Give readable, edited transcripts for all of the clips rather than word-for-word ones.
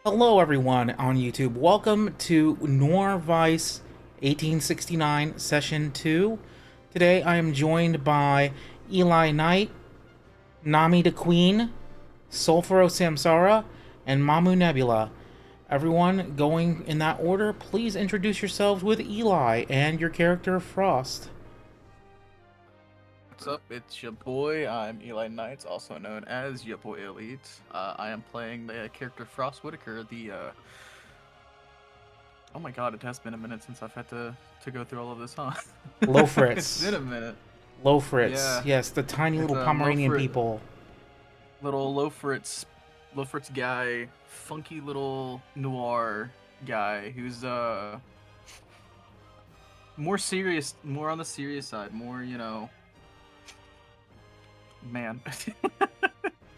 Hello, everyone on YouTube. Welcome to NOIR WEISS 1869 Session 2. Today I am joined by Eli Knight, Nami the Queen, Sulfuro Samsara, and Mamu Nebula. Everyone, going in that order, please introduce yourselves with Eli and your character Frost. What's up? It's your boy. I'm Eli Knights, also known as your boy Elite. I am playing the character Frost Whitaker. Oh my God, it has been a minute since I've had to go through all of this, huh? Low It's been Fritz. a minute. Low Fritz. Yeah, Yes, the tiny it's little a Pomeranian people. little low Fritz guy, funky little noir guy who's more serious, more on the serious side, more man.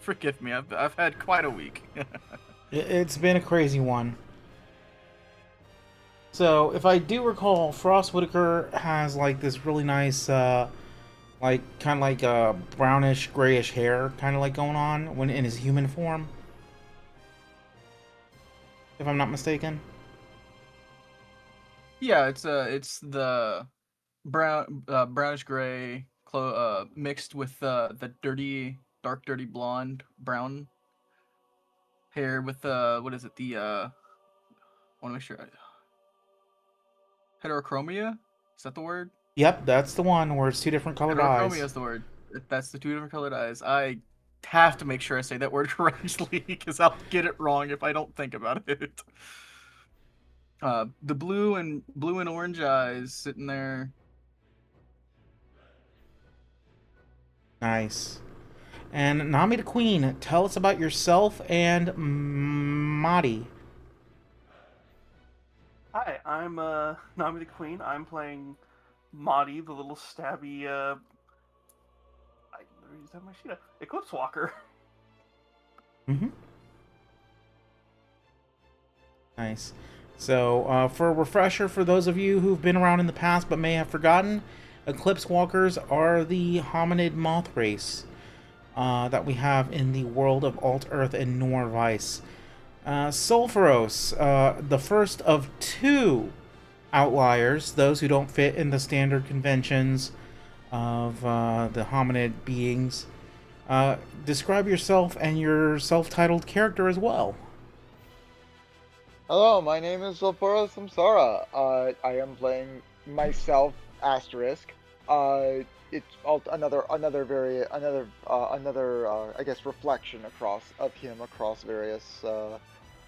Forgive me, I've had quite a week. It's been a crazy one. So, if I do recall, Frost Whitaker has like this really nice, like kind of like brownish, grayish hair, kind of like going on when in his human form, if I'm not mistaken. Yeah, it's the brownish gray mixed with the dark dirty blonde brown hair with what is it, the I want to make sure heterochromia, is that the word? Yep, that's the one where it's two different colored Heterochromia eyes. is the word. That's the two different colored eyes. I have to make sure I say that word correctly because I'll get it wrong if I don't think about it. The blue and orange eyes sitting there. Nice. And Nami the Queen, tell us about yourself and Madi. Hi, I'm Nami the Queen. I'm playing Madi, the little stabby I never used that my sheet up. Eclipse Walker. Mm-hmm. Nice. So, for a refresher, for those of you who've been around in the past but may have forgotten, Eclipse Walkers are the hominid moth race that we have in the world of Alt Earth and NOIR WEISS. Sulfuros, the first of two outliers, those who don't fit in the standard conventions of the hominid beings. Describe yourself and your self titled character as well. Hello, my name is Sulfuro Samsara. I am playing myself asterisk. It's another I guess reflection of him across various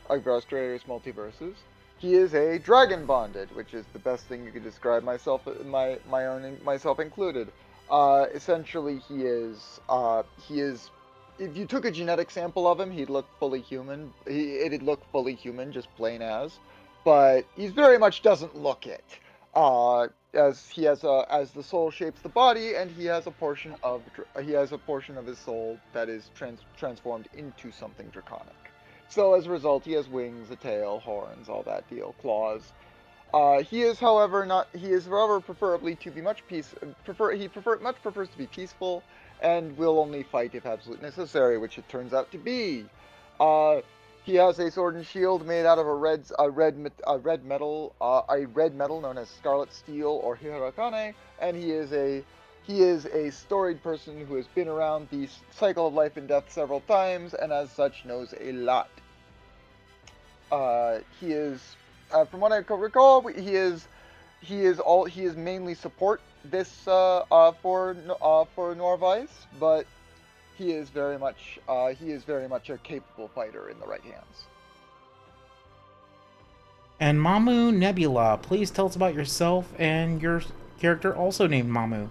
multiverses. He is a dragon bonded, which is the best thing you could describe myself included. Essentially, he is if you took a genetic sample of him, he'd look fully human. It'd look fully human, just plain as. But he very much doesn't look it. As the soul shapes the body, and he has a portion of his soul that is transformed into something draconic. So as a result, he has wings, a tail, horns, all that deal, claws. He is, however, not. He is, however, preferably to be much peace. Much prefers to be peaceful, and will only fight if absolutely necessary, which it turns out to be. Uh, he has a sword and shield made out of a red metal known as scarlet steel or hirakane, and he is a storied person who has been around the cycle of life and death several times, and as such knows a lot. He is, from what I can recall, he is mainly support this for Norvice, but he is very much a capable fighter in the right hands. And Mamu Nebula, please tell us about yourself and your character also named Mamu.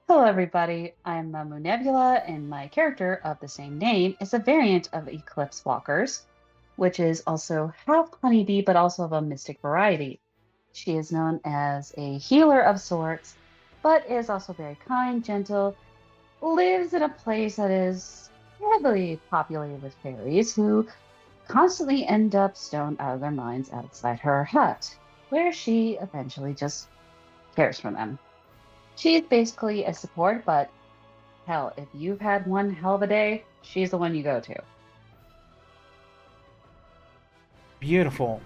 Hello, everybody. I'm Mamu Nebula, and my character of the same name is a variant of Eclipse Walkers, which is also half honeybee but also of a mystic variety. She is known as a healer of sorts, but is also very kind, gentle, lives in a place that is heavily populated with fairies who constantly end up stoned out of their minds outside her hut, where she eventually just cares for them. She's basically a support, but hell, if you've had one hell of a day, she's the one you go to. Beautiful.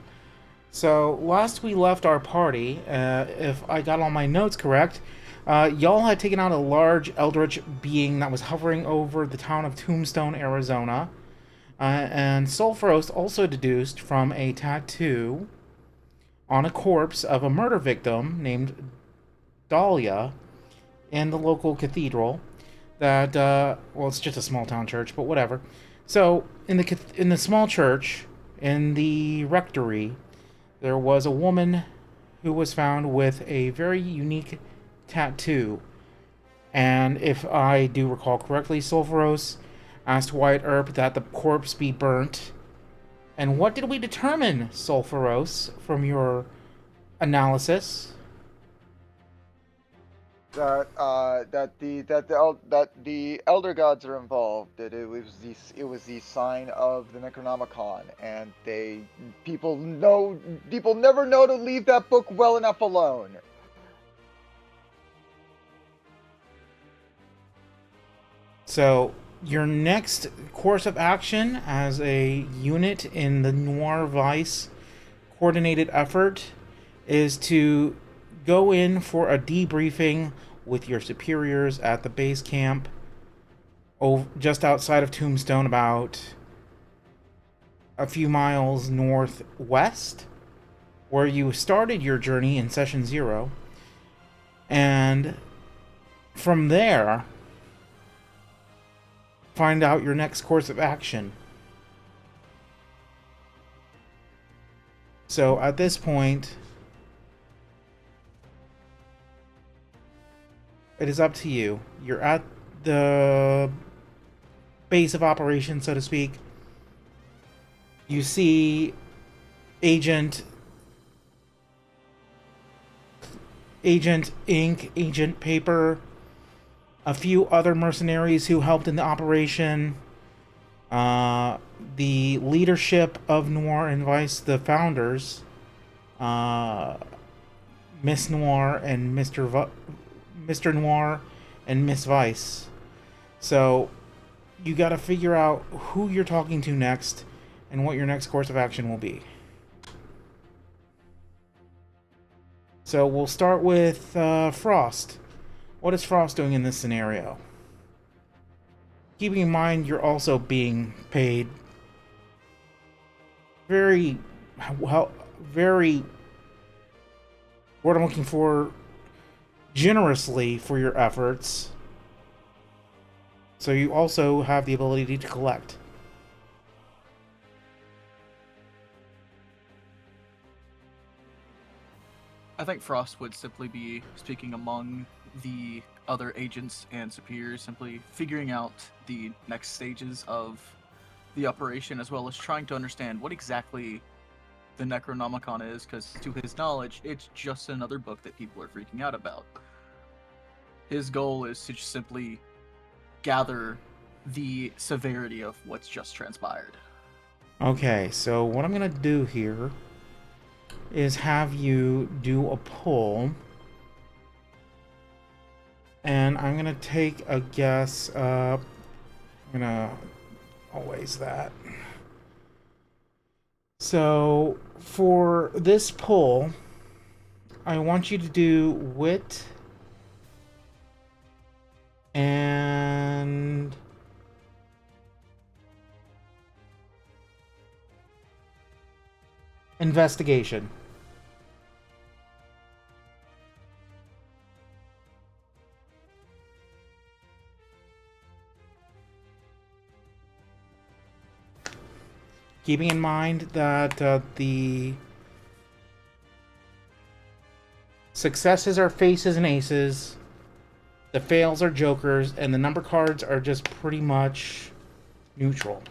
So, last we left our party, if I got all my notes correct, y'all had taken out a large eldritch being that was hovering over the town of Tombstone, Arizona. And Sulfuros also deduced from a tattoo on a corpse of a murder victim named Dahlia in the local cathedral that, well, it's just a small town church, but whatever. So, in the small church, in the rectory, there was a woman who was found with a very unique tattoo. And if I do recall correctly, Sulfuros asked White Earp that the corpse be burnt. And what did we determine, Sulfuros, from your analysis? That the elder gods are involved. That it was the sign of the Necronomicon, and people never know to leave that book well enough alone. So, your next course of action as a unit in the NOIR WEISS coordinated effort is to go in for a debriefing with your superiors at the base camp just outside of Tombstone, about a few miles northwest, where you started your journey in Session 0. And from there, find out your next course of action. So at this point, it is up to you. You're at the base of operations, so to speak. You see Agent Ink, Agent Paper, a few other mercenaries who helped in the operation, the leadership of Noir and Vice, the founders, Miss Noir and Mr. Noir and Miss Vice. So you got to figure out who you're talking to next and what your next course of action will be. So we'll start with Frost. What is Frost doing in this scenario? Keeping in mind you're also being paid very well, very, what I'm looking for, generously for your efforts. So you also have the ability to collect. I think Frost would simply be speaking among the other agents and superiors, simply figuring out the next stages of the operation, as well as trying to understand what exactly the Necronomicon is, because to his knowledge, it's just another book that people are freaking out about. His goal is to just simply gather the severity of what's just transpired. Okay, so what I'm going to do here is have you do a pull. And I'm going to take a guess. I'm going to always that. So for this pull, I want you to do wit and investigation. Keeping in mind that the successes are faces and aces, the fails are jokers, and the number cards are just pretty much neutral.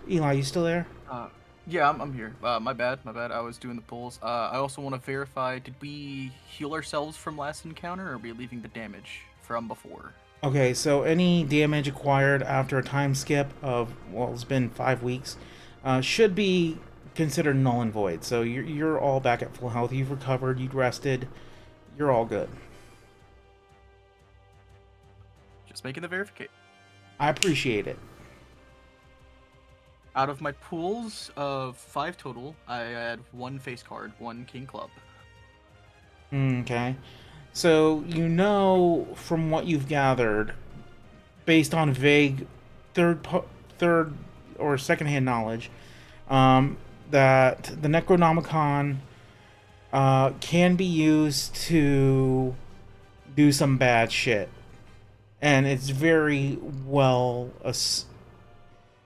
Eli, you still there? Yeah, I'm here. My bad. I was doing the pulls. I also want to verify, did we heal ourselves from last encounter, or are we leaving the damage from before? Okay, so any damage acquired after a time skip of, well, it's been 5 weeks, should be considered null and void. So you're all back at full health. You've recovered. You've rested. You're all good. Just making the verification. I appreciate it. Out of my pools of 5 total, I had 1 face card, 1 king club. Okay. So you know from what you've gathered, based on vague third or secondhand knowledge, that the Necronomicon can be used to do some bad shit, and it's very well.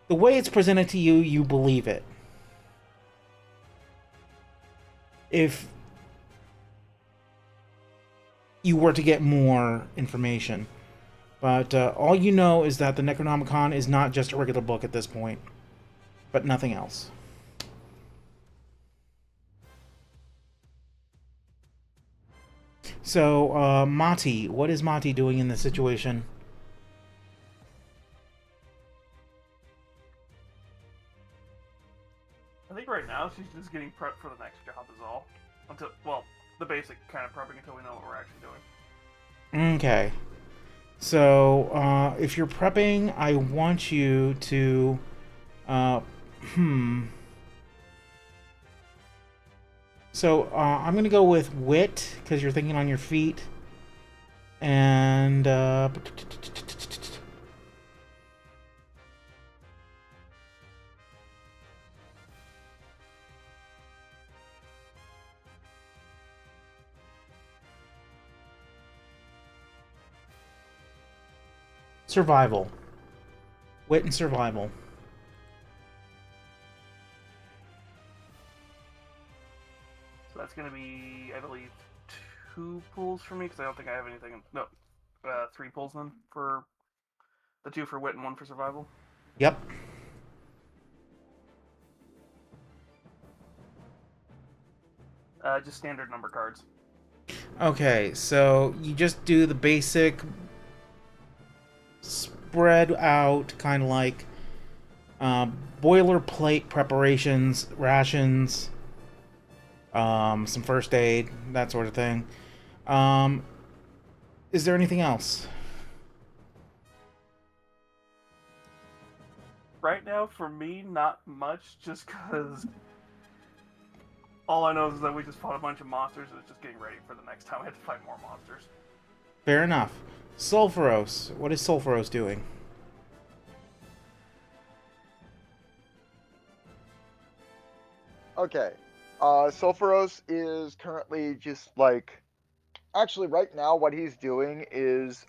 The way it's presented to you, you believe it. If you were to get more information. But all you know is that the Necronomicon is not just a regular book at this point, but nothing else. So, Mati, what is Mati doing in this situation? I think right now she's just getting prepped for the next job is all. Until, well, the basic kind of prepping until we know what we're actually doing. Okay. So, if you're prepping, I want you to, uh, hmm. So, I'm gonna go with wit, because you're thinking on your feet. And, survival. Wit and survival. So that's going to be, I believe, 2 pulls for me, because I don't think I have anything. No, 3 pulls then for the 2 for wit and 1 for survival. Yep. Just standard number cards. Okay, so you just do the basic spread out, kind of like boilerplate preparations, rations, some first aid, that sort of thing. Is there anything else? Right now, for me, not much, just because all I know is that we just fought a bunch of monsters and it's just getting ready for the next time we have to fight more monsters. Fair enough. Sulfuros. What is Sulfuros doing? Okay. Sulfuros is currently just like. Actually, right now, what he's doing is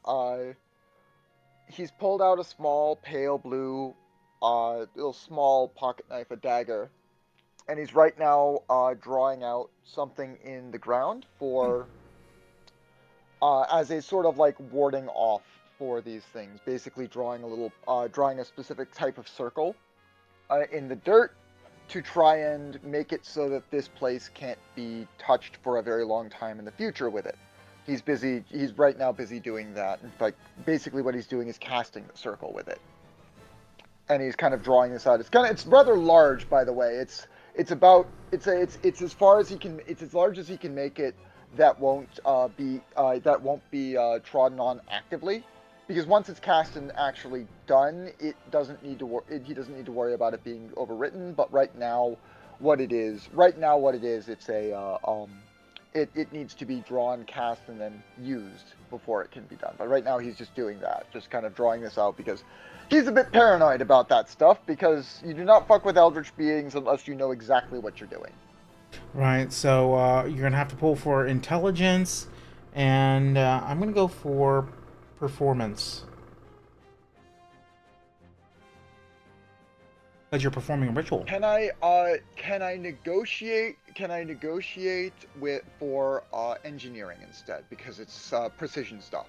he's pulled out a small pale blue, little small pocket knife, a dagger, and he's right now drawing out something in the ground for as a sort of like warding off for these things. Basically, drawing a specific type of circle in the dirt to try and make it so that this place can't be touched for a very long time in the future with it. He's right now busy doing that. In fact, basically what he's doing is casting the circle with it. And he's kind of drawing this out. It's rather large, by the way. It's as far as he can, it's as large as he can make it that won't be trodden on actively. Because once it's cast and actually done, he doesn't need to worry about it being overwritten. But right now, what it is, it's it needs to be drawn, cast, and then used before it can be done. But right now, he's just doing that, just kind of drawing this out because he's a bit paranoid about that stuff. Because you do not fuck with eldritch beings unless you know exactly what you're doing. Right. So you're gonna have to pull for intelligence, and I'm gonna go for performance. Because you're performing a ritual. Can I negotiate for engineering instead because it's precision stuff?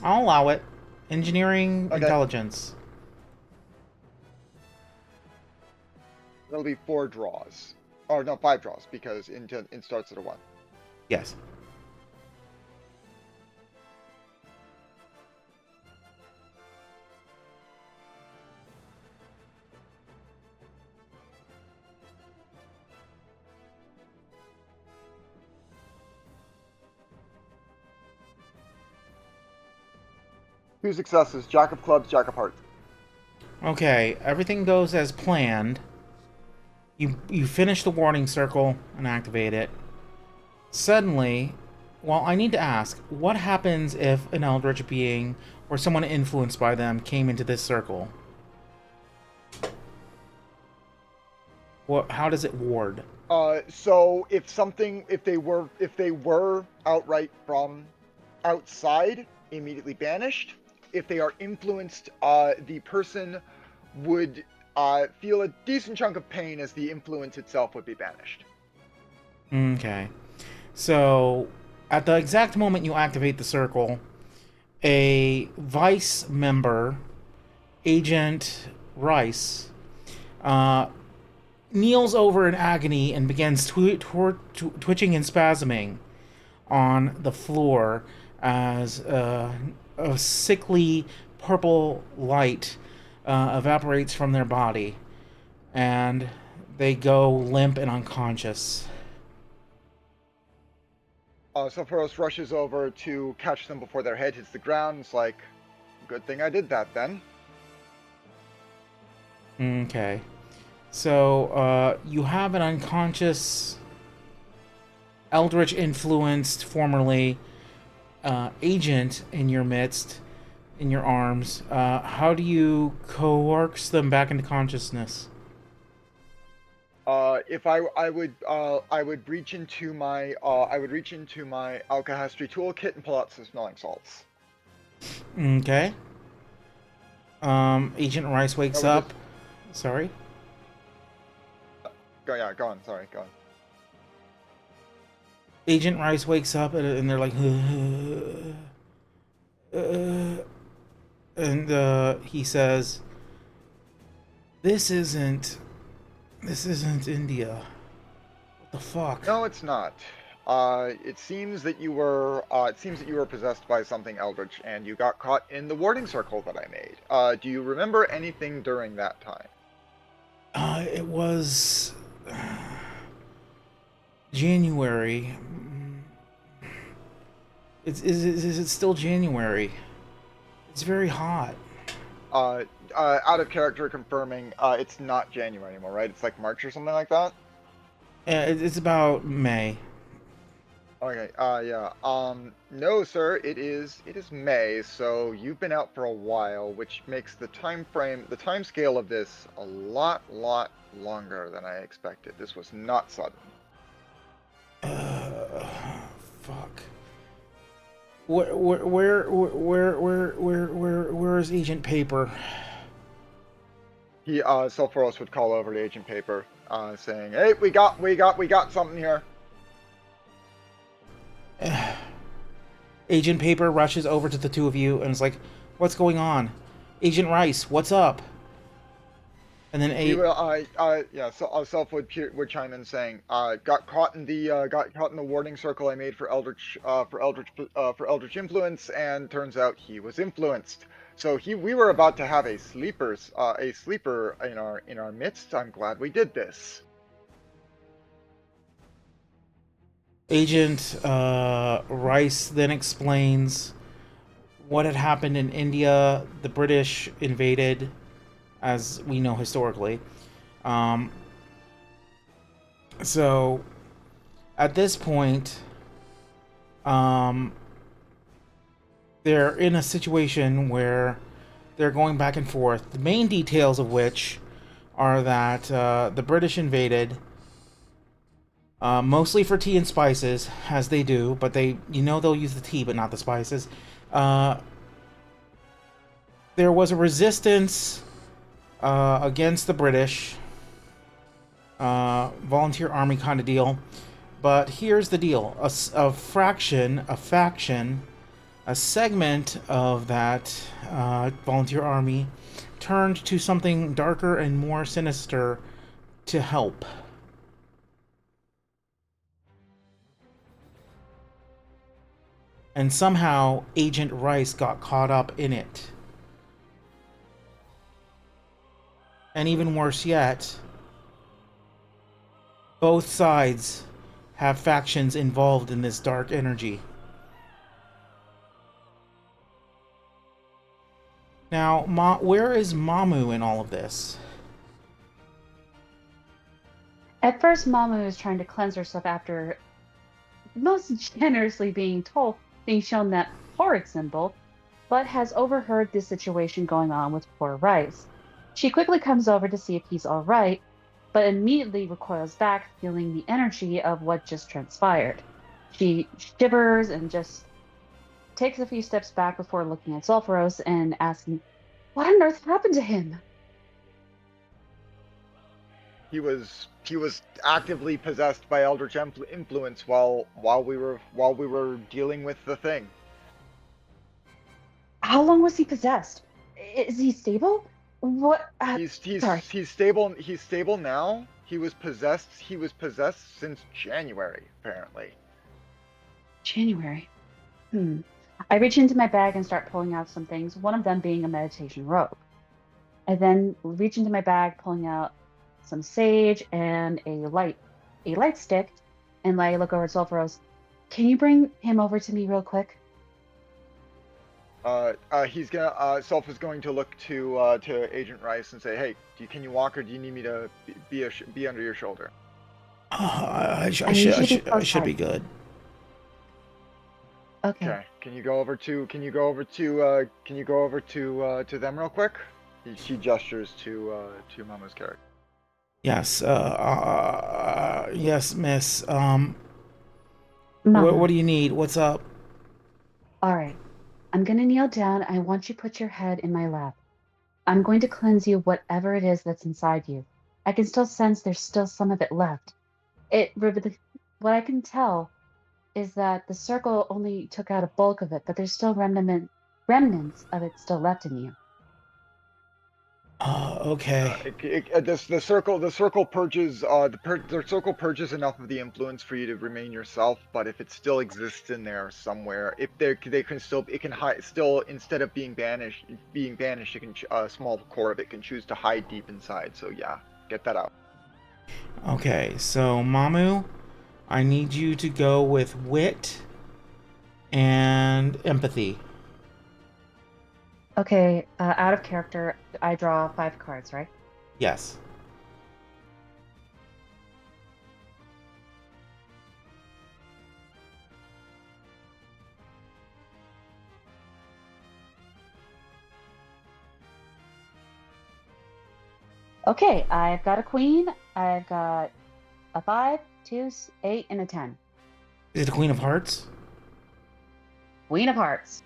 I'll allow it. Engineering, Okay. intelligence. That'll be 4 draws. Or no, 5 draws, because it starts at a 1. Yes. Two successes, Jack of Clubs, Jack of Hearts. Okay, everything goes as planned. You finish the warning circle and activate it. Suddenly, well, I need to ask, what happens if an eldritch being or someone influenced by them came into this circle? How does it ward? So if they were outright from outside, immediately banished. If they are influenced, the person would feel a decent chunk of pain as the influence itself would be banished. Okay. So, at the exact moment you activate the circle, a Vice member, Agent Rice, kneels over in agony and begins twitching and spasming on the floor as a sickly purple light evaporates from their body, and they go limp and unconscious. Sephiroth rushes over to catch them before their head hits the ground. It's like, good thing I did that then. Okay. So, you have an unconscious, eldritch influenced, formerly, agent in your midst, in your arms. How do you coax them back into consciousness? If I would reach into my alkahestry toolkit and pull out some smelling salts. Okay. Agent Rice wakes up. Sorry. Go on. Sorry, go on. Agent Rice wakes up and they're like, and he says, "This isn't India. What the fuck?" No, it's not. It seems that you were possessed by something eldritch, and you got caught in the warding circle that I made. Do you remember anything during that time? It was January. Is it still January? It's very hot. Out of character confirming, it's not January anymore, right? It's like March or something like that? It's about May. Okay, yeah. No, sir, it is May, so you've been out for a while, which makes the time scale of this a lot longer than I expected. This was not sudden. Fuck. Where is Agent Paper? Sulfuros would call over to Agent Paper, saying, "Hey, we got something here." Agent Paper rushes over to the two of you and is like, "What's going on? Agent Rice, what's up?" And then Self would chime in saying, got caught in the warding circle I made for Eldritch influence, and turns out he was influenced. So we were about to have a sleeper in our midst. I'm glad we did this. Agent Rice then explains what had happened in India. The British invaded, as we know historically. So, at this point, they're in a situation where they're going back and forth. The main details of which are that the British invaded, mostly for tea and spices, as they do, but they'll use the tea but not the spices. There was a resistance against the British, volunteer army kind of deal. But here's the deal: a faction, a segment of that volunteer army turned to something darker and more sinister to help. And somehow Agent Rice got caught up in it. And even worse yet, both sides have factions involved in this dark energy. Now, where is Mamu in all of this? At first, Mamu is trying to cleanse herself after most generously being shown that horrid symbol, but has overheard this situation going on with poor Rice. She quickly comes over to see if he's all right, but immediately recoils back, feeling the energy of what just transpired. She shivers and just takes a few steps back before looking at Sulfuros and asking, "What on earth happened to him?" He was actively possessed by Eldritch influence while we were dealing with the thing. How long was he possessed? Is he stable? What? He's sorry. stable. He's stable now. He was possessed since January, apparently. January. I reach into my bag and start pulling out some things, one of them being a meditation rope. I then reach into my bag, pulling out some sage and a light stick, and I look over at Sulfuros. "Can you bring him over to me real quick?" Self is going to look to Agent Rice and say, "Hey, can you walk, or do you need me to be under your shoulder?" I should be good. Okay. Can you go over to them real quick? She gestures to Mama's character. Yes. Yes, Miss. Mama. What do you need? What's up? All right. I'm gonna kneel down. I want you to put your head in my lap. I'm going to cleanse you whatever it is that's inside you. I can still sense there's still some of it left. What I can tell is that the circle only took out a bulk of it, but there's still remnants of it still left in you. Okay. The circle purges the circle purges enough of the influence for you to remain yourself, but if it still exists in there somewhere, if they can still, it can hide still, instead of being banished, it can a small core of it can choose to hide deep inside. So yeah, get that out. Okay, so Mamu, I need you to go with wit and empathy. Okay, out of character, I draw 5 cards, right? Yes. Okay, I've got a queen, I've got a 5, 2, 8, and a 10. Is it the Queen of Hearts? Queen of Hearts.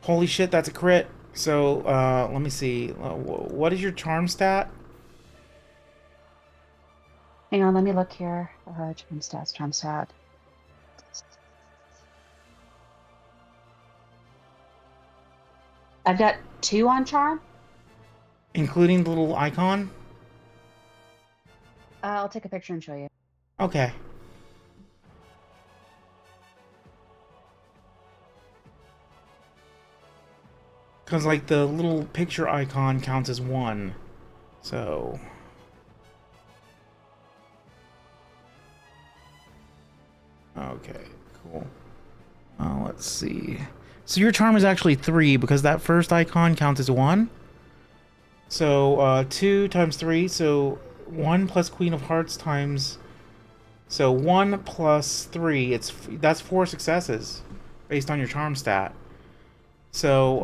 Holy shit, that's a crit. So, let me see. What is your charm stat? Hang on, let me look here. Charm stat. I've got 2 on charm. Including the little icon? I'll take a picture and show you. Okay. Because, like, the little picture icon counts as 1. So... Okay, cool. Let's see. So your charm is actually 3, because that first icon counts as 1. So, 2 times 3, so 1 plus Queen of Hearts times... So 1 plus 3, that's 4 successes, based on your charm stat. So,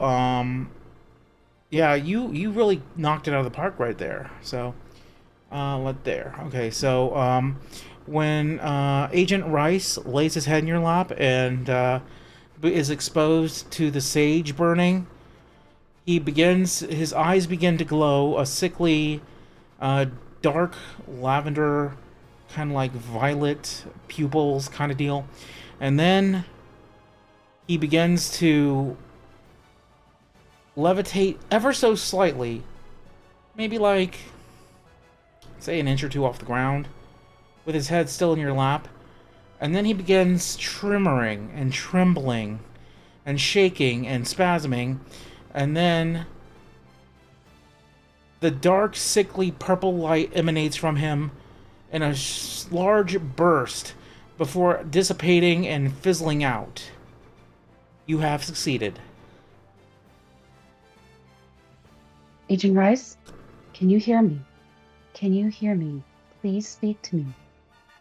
yeah, you really knocked it out of the park right there. So, okay, so, when, Agent Rice lays his head in your lap and, is exposed to the sage burning, his eyes begin to glow, a sickly, dark lavender, kind of like violet pupils kind of deal. And then he begins to levitate ever so slightly, maybe like say an inch or two off the ground, with his head still in your lap. And then he begins tremoring and trembling and shaking and spasming. And then the dark, sickly purple light emanates from him in a large burst before dissipating and fizzling out. You have succeeded. Agent Rice, can you hear me? Can you hear me? Please speak to me.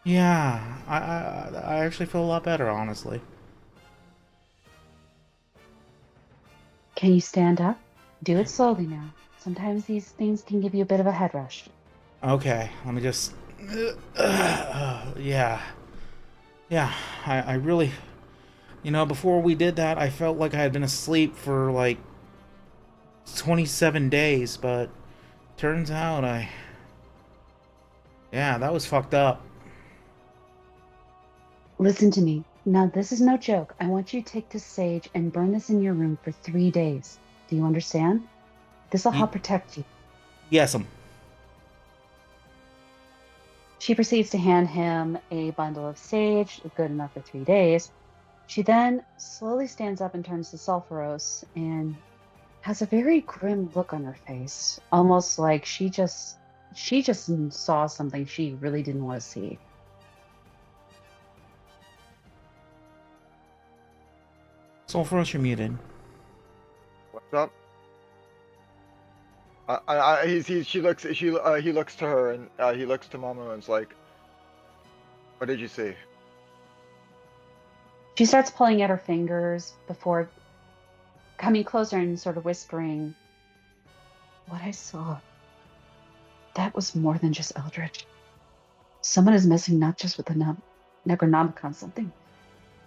Yeah, I actually feel a lot better, honestly. Can you stand up? Do it slowly now. Sometimes these things can give you a bit of a head rush. Okay, let me just... yeah. Yeah, I really... You know, before we did that, I felt like I had been asleep for, like, 27 days, but turns out Yeah, that was fucked up. Listen to me. Now, this is no joke. I want you to take this sage and burn this in your room for 3 days. Do you understand? This will help protect you. Yes'm. She proceeds to hand him a bundle of sage, good enough for 3 days. She then slowly stands up and turns to Sulfuros and has a very grim look on her face, almost like she just saw something she really didn't want to see. Sulfuros, you're muted. What's up? He looks to her and he looks to Momo and's like, what did you see? She starts pulling at her fingers before coming closer and sort of whispering, "What I saw, that was more than just Eldritch. Someone is missing, not just with the Necronomicon.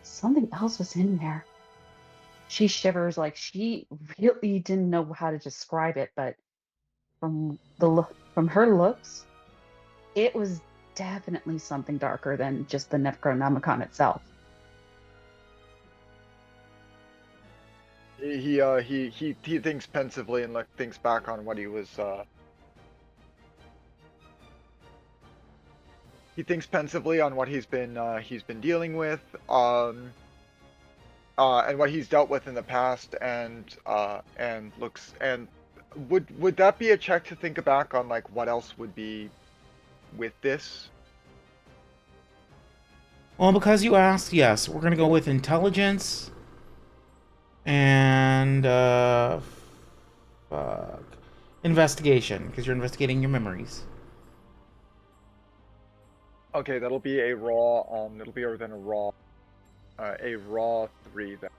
Something else was in there." She shivers, like she really didn't know how to describe it, but from her looks, it was definitely something darker than just the Necronomicon itself. He thinks pensively and thinks back on what he was. He thinks pensively on what he's been dealing with, and what he's dealt with in the past, and looks and would that be a check to think back on, like, what else would be with this? Well, because you asked, yes, we're gonna go with intelligence and fuck, investigation, because you're investigating your memories. Okay, that'll be a raw. It'll be then a raw 3 then.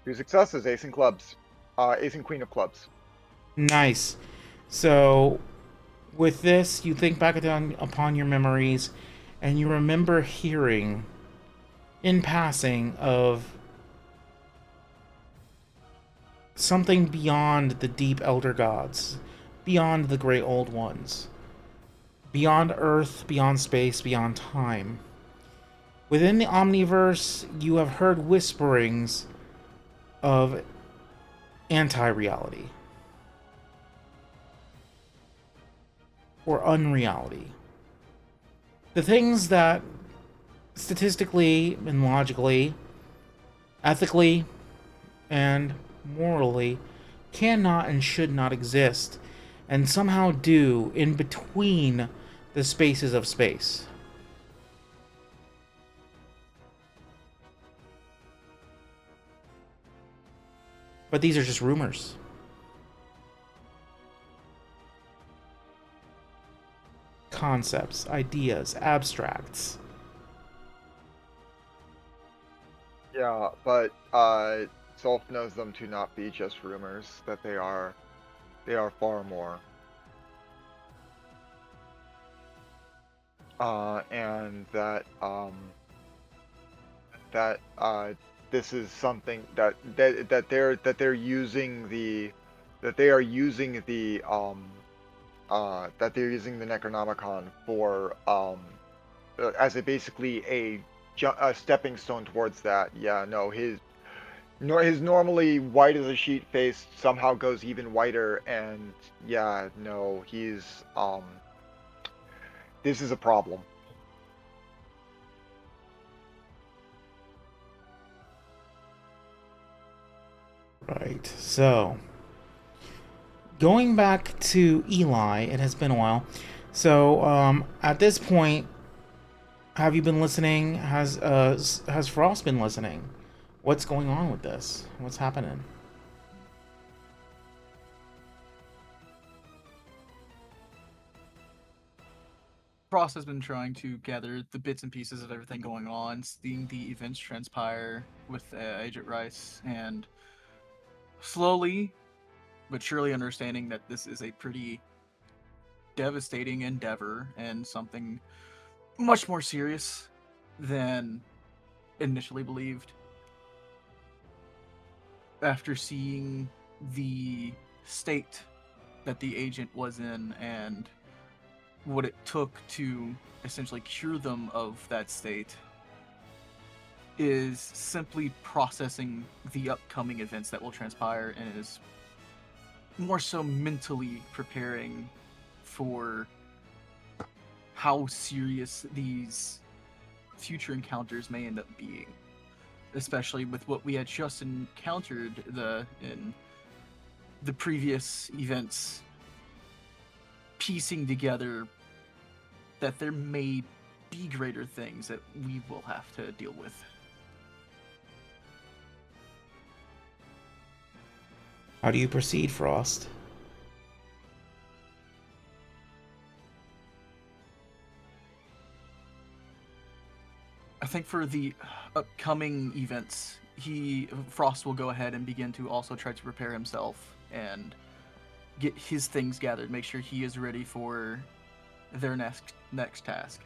Two successes, ace and clubs, ace and queen of clubs. Nice. So, with this, you think back upon your memories, and you remember hearing, in passing, of something beyond the deep elder gods, beyond the great old ones, beyond Earth, beyond space, beyond time. Within the Omniverse, you have heard whisperings of anti-reality. Or unreality. The things that statistically and logically, ethically, and morally cannot and should not exist, and somehow do in between the spaces of space. But these are just rumors. Concepts, ideas, abstracts. Yeah, but Solf knows them to not be just rumors, that they are far more. And that this is something that they're using the that they are using the Necronomicon for as basically a stepping stone towards that. Yeah, no, his normally white as a sheet face somehow goes even whiter, and yeah, no, he's this is a problem. Right. So, going back to Eli, it has been a while. So, at this point, have you been listening? Has Frost been listening? What's going on with this? What's happening? Frost has been trying to gather the bits and pieces of everything going on, seeing the events transpire with Agent Rice, and slowly but surely understanding that this is a pretty devastating endeavor and something much more serious than initially believed. After seeing the state that the agent was in and what it took to essentially cure them of that state, is simply processing the upcoming events that will transpire, and is more so mentally preparing for how serious these future encounters may end up being, especially with what we had just encountered in the previous events, piecing together that there may be greater things that we will have to deal with. How do you proceed, Frost? I think for the upcoming events, Frost will go ahead and begin to also try to prepare himself and get his things gathered, make sure he is ready for their next task.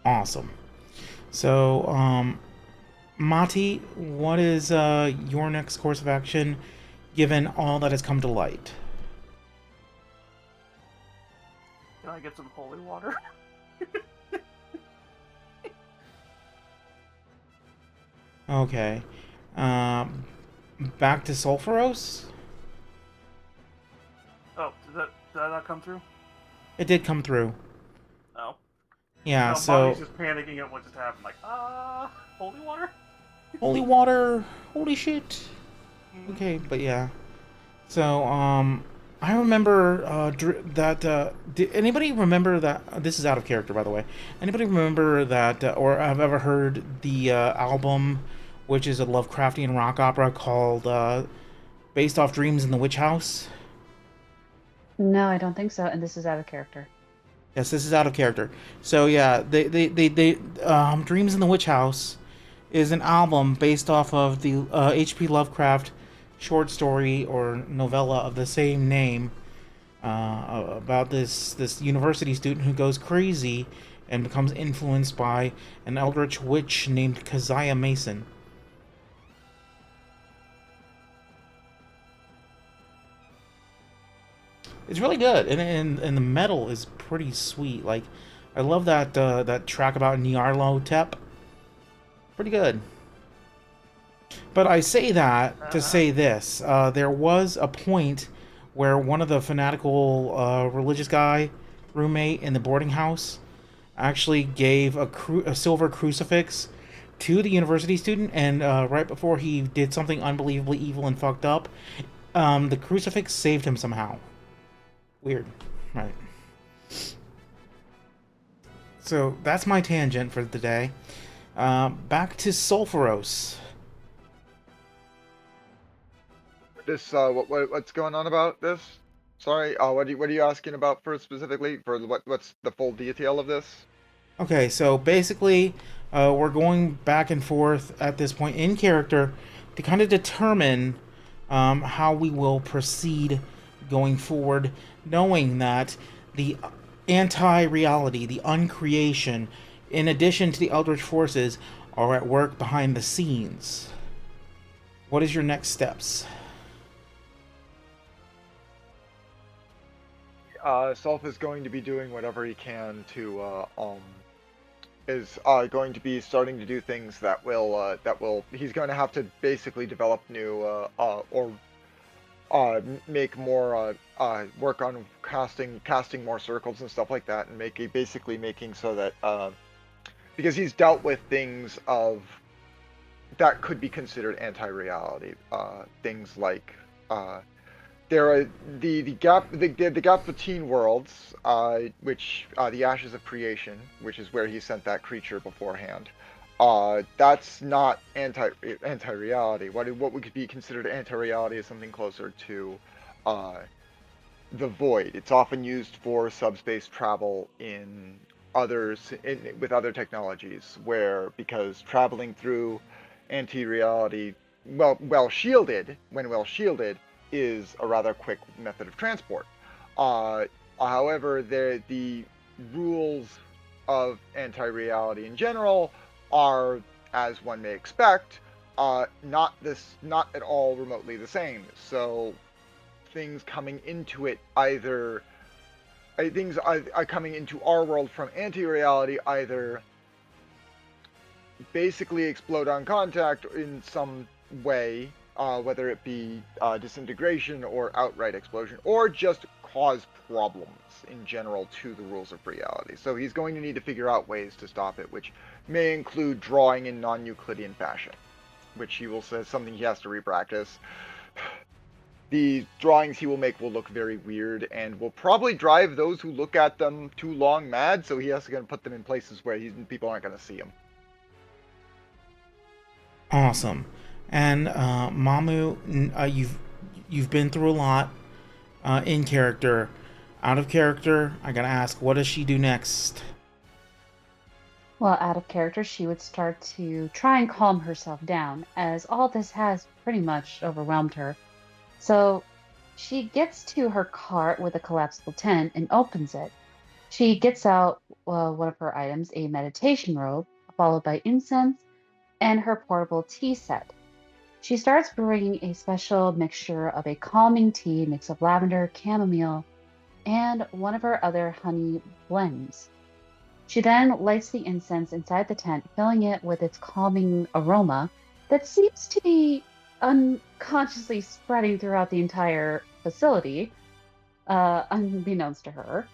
Awesome. So, Mati, what is your next course of action, given all that has come to light? Can I get some holy water? Okay. Back to Sulfuros? Oh, did that not come through? It did come through. Oh. Yeah, No, so... Bonnie's just panicking at what just happened. Like, holy water? Holy water! Holy shit! Okay, but yeah. So, I remember did anybody remember that... This is out of character, by the way. Anybody remember that, or have ever heard the album, which is a Lovecraftian rock opera called, based off Dreams in the Witch House? No, I don't think so. And this is out of character. Yes, this is out of character. So yeah, Dreams in the Witch House is an album based off of the H.P. Lovecraft short story or novella of the same name, about this university student who goes crazy and becomes influenced by an eldritch witch named Keziah Mason. It's really good, and the metal is pretty sweet. Like, I love that track about Nyarlathotep. Pretty good. But I say that to say this: there was a point where one of the fanatical religious guy roommate in the boarding house actually gave a silver crucifix to the university student, and right before he did something unbelievably evil and fucked up, the crucifix saved him somehow. Weird. Right. So that's my tangent for the day. Back to Sulfuros. This what's going on about this? Sorry, what are you asking about first specifically? For what's the full detail of this? Okay, so basically, we're going back and forth at this point in character to kind of determine how we will proceed going forward, knowing that the anti-reality, the uncreation, in addition to the Eldritch forces, are at work behind the scenes. What is your next steps? Sulf is going to be doing whatever he can to is going to be starting to do things that will he's going to have to basically develop new or make more work on casting more circles and stuff like that, and basically making so that because he's dealt with things of that could be considered anti-reality, things like there are the gap between worlds, which the Ashes of Creation, which is where he sent that creature beforehand. That's not anti-reality. What would be considered anti-reality is something closer to the void. It's often used for subspace travel in with other technologies, where because traveling through anti-reality, well shielded, when well shielded, is a rather quick method of transport. However, the rules of anti-reality in general are, as one may expect, not at all remotely the same. So things coming into it either things are coming into our world from anti-reality either basically explode on contact in some way, whether it be disintegration or outright explosion, or just cause problems in general to the rules of reality. So he's going to need to figure out ways to stop it, which may include drawing in non-Euclidean fashion, which he will say something he has to repractice. The drawings he will make will look very weird and will probably drive those who look at them too long mad, so he has to put them in places where people aren't going to see them. Awesome. And Mamu, you've been through a lot in character. Out of character, I gotta ask, what does she do next? Well, out of character, she would start to try and calm herself down, as all this has pretty much overwhelmed her. So she gets to her cart with a collapsible tent and opens it. She gets out one of her items, a meditation robe, followed by incense and her portable tea set. She starts brewing a special mixture of a calming tea mix of lavender, chamomile, and one of her other honey blends. She then lights the incense inside the tent, filling it with its calming aroma that seems to be unconsciously spreading throughout the entire facility, unbeknownst to her,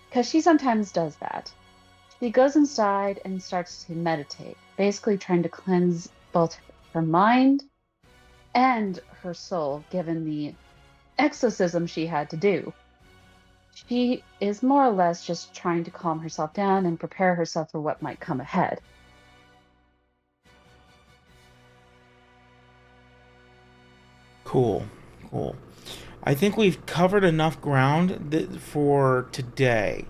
because she sometimes does that. She goes inside and starts to meditate, basically trying to cleanse both her mind and her soul, given the exorcism she had to do. She is more or less just trying to calm herself down and prepare herself for what might come ahead. Cool. I think we've covered enough ground for today.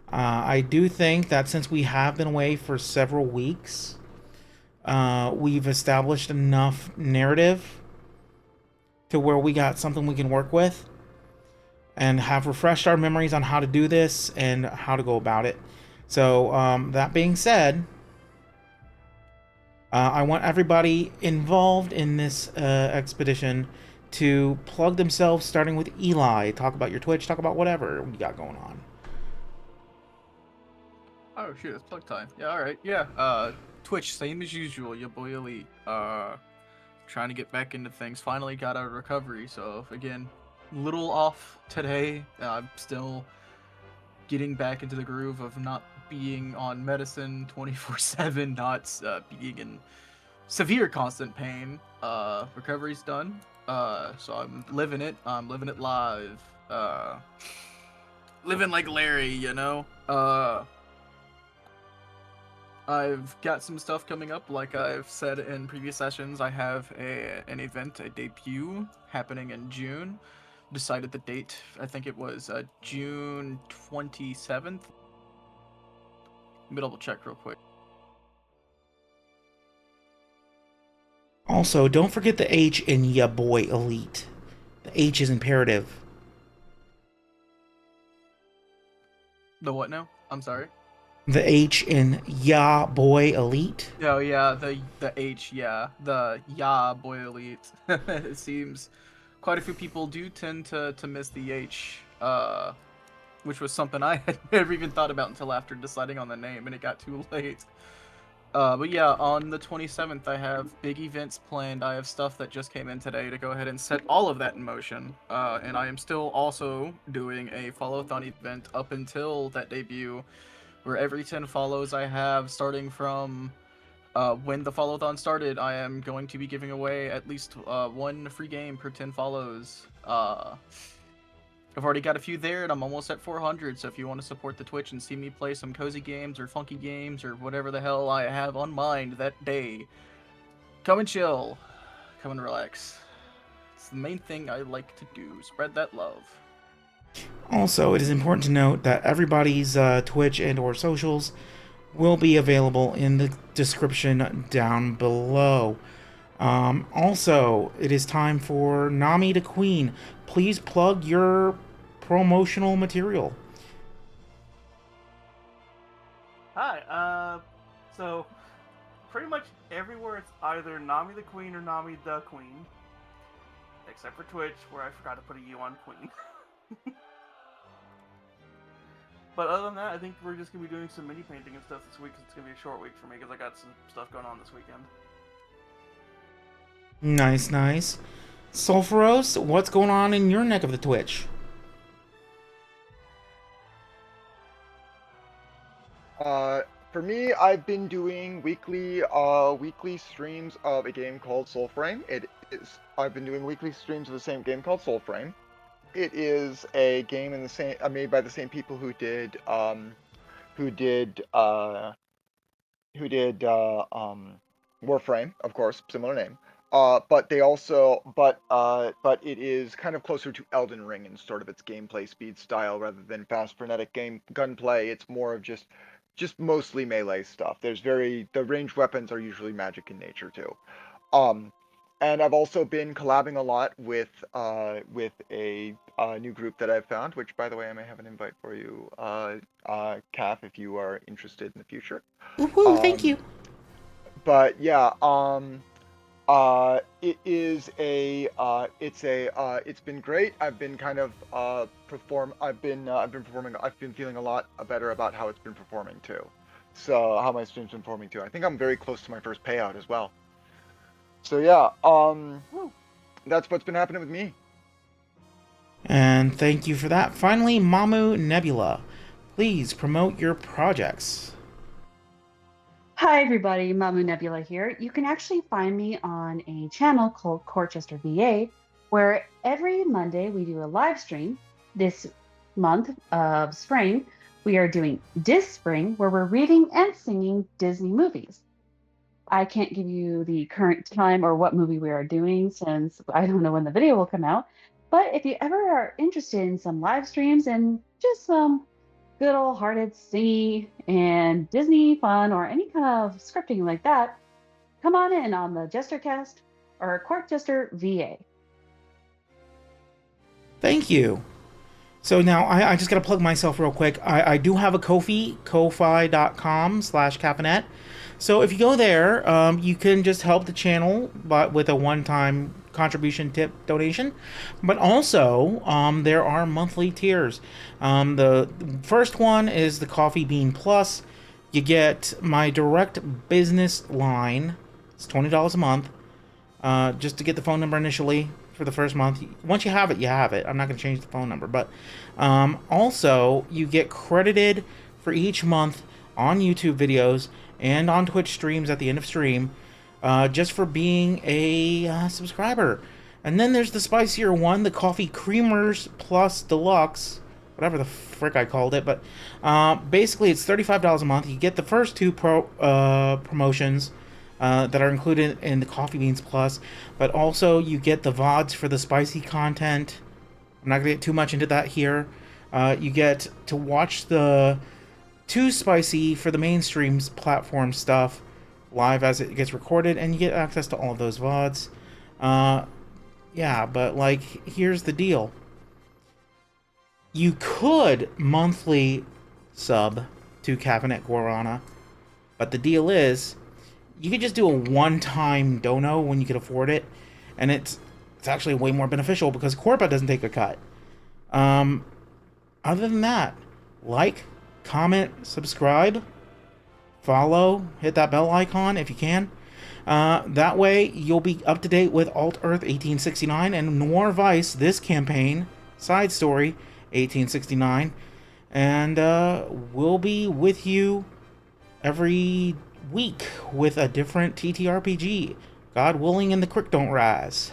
I do think that since we have been away for several weeks, we've established enough narrative to where we got something we can work with and have refreshed our memories on how to do this and how to go about it. So, that being said, I want everybody involved in this expedition to plug themselves, starting with Eli. Talk about your Twitch, talk about whatever you got going on. Oh shoot, it's plug time. Yeah, alright. Yeah, Twitch, same as usual, your boy Elite. Trying to get back into things. Finally got out of recovery, so again, little off today. I'm still getting back into the groove of not being on medicine 24/7, not being in severe constant pain. Recovery's done. So I'm living it. I'm living it live. Living like Larry, you know? I've got some stuff coming up, like I've said in previous sessions. I have an event, a debut, happening in June. Decided the date, I think it was June 27th. Let me double check real quick. Also, don't forget the H in ya boy Elite. The H is imperative. The what now? I'm sorry. The H in ya boy Elite. Oh yeah, the H, yeah, the ya boy Elite. It seems quite a few people do tend to miss the H which was something I had never even thought about until after deciding on the name, and it got too late. But yeah, on the 27th, I have big events planned. I have stuff that just came in today to go ahead and set all of that in motion. And I am still also doing a follow-thon event up until that debut, where every 10 follows I have, starting from when the follow-thon started, I am going to be giving away at least one free game per 10 follows. I've already got a few there, and I'm almost at 400, so if you want to support the Twitch and see me play some cozy games or funky games or whatever the hell I have on mind that day, come and chill. Come and relax. It's the main thing I like to do. Spread that love. Also, it is important to note that everybody's Twitch and or socials will be available in the description down below. Also, it is time for Nami the Queen. Please plug your promotional material. Hi. So pretty much everywhere it's either Nami the Queen or Nami the Queen, except for Twitch, where I forgot to put a U on Queen. But other than that, I think we're just gonna be doing some mini painting and stuff this week. Cause it's gonna be a short week for me because I got some stuff going on this weekend. Nice, nice. Sulfuros, what's going on in your neck of the Twitch? For me, I've been doing weekly streams of a game called Soulframe. I've been doing weekly streams of the same game called Soulframe. It is a game in the same made by the same people who did Warframe, of course, similar name. But it is kind of closer to Elden Ring in sort of its gameplay speed style rather than fast frenetic gunplay. It's more of just mostly melee stuff. The ranged weapons are usually magic in nature too. And I've also been collabing a lot with a new group that I've found, which by the way I may have an invite for you, Kath, if you are interested in the future. Woohoo, thank you. But yeah, it's been great. I've been kind of I've been feeling a lot better about how it's been performing too. So how my stream's been performing too. I think I'm very close to my first payout as well. So yeah, that's what's been happening with me. And thank you for that. Finally, Mamu Nebula, please promote your projects. Hi everybody, Mamu Nebula here. You can actually find me on a channel called Corchester VA, where every Monday we do a live stream. This month of spring, we are doing Dis Spring, where we're reading and singing Disney movies. I can't give you the current time or what movie we are doing since I don't know when the video will come out. But if you ever are interested in some live streams and just some good old hearted singing and Disney fun or any kind of scripting like that, come on in on the Jestercast or Court Jester VA. Thank you. So now I just gotta plug myself real quick. I do have a Ko-fi, ko-fi.com/caffeinet. So if you go there, you can just help the channel with a one-time contribution tip donation. But also, there are monthly tiers. The first one is the Coffee Bean Plus. You get my direct business line. It's $20 a month, just to get the phone number initially for the first month. Once you have it, you have it. I'm not going to change the phone number. But also, you get credited for each month on YouTube videos and on Twitch streams at the end of stream, just for being a subscriber. And then there's the spicier one, the Coffee Creamers Plus Deluxe, whatever the frick I called it. But basically, it's $35 a month. You get the first two promotions that are included in the Coffee Beans Plus, but also you get the VODs for the spicy content. I'm not going to get too much into that here. You get to watch the too spicy for the mainstream platform stuff live as it gets recorded, and you get access to all of those VODs. Yeah, but like, here's the deal. You could monthly sub to Cabinet Guarana, but the deal is, you could just do a one-time dono when you can afford it, and it's actually way more beneficial because Corpa doesn't take a cut. other than that, like, comment, subscribe, follow, hit that bell icon if you can. That way, you'll be up to date with Alt Earth 1869 and Noir Weiss, this campaign, side story, 1869. And we'll be with you every week with a different TTRPG. God willing, and the creek don't rise.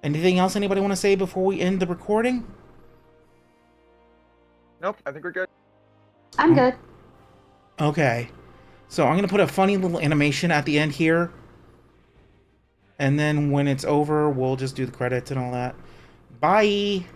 Anything else anybody want to say before we end the recording? Nope, I think we're good. I'm good. Okay. So I'm going to put a funny little animation at the end here. And then when it's over, we'll just do the credits and all that. Bye!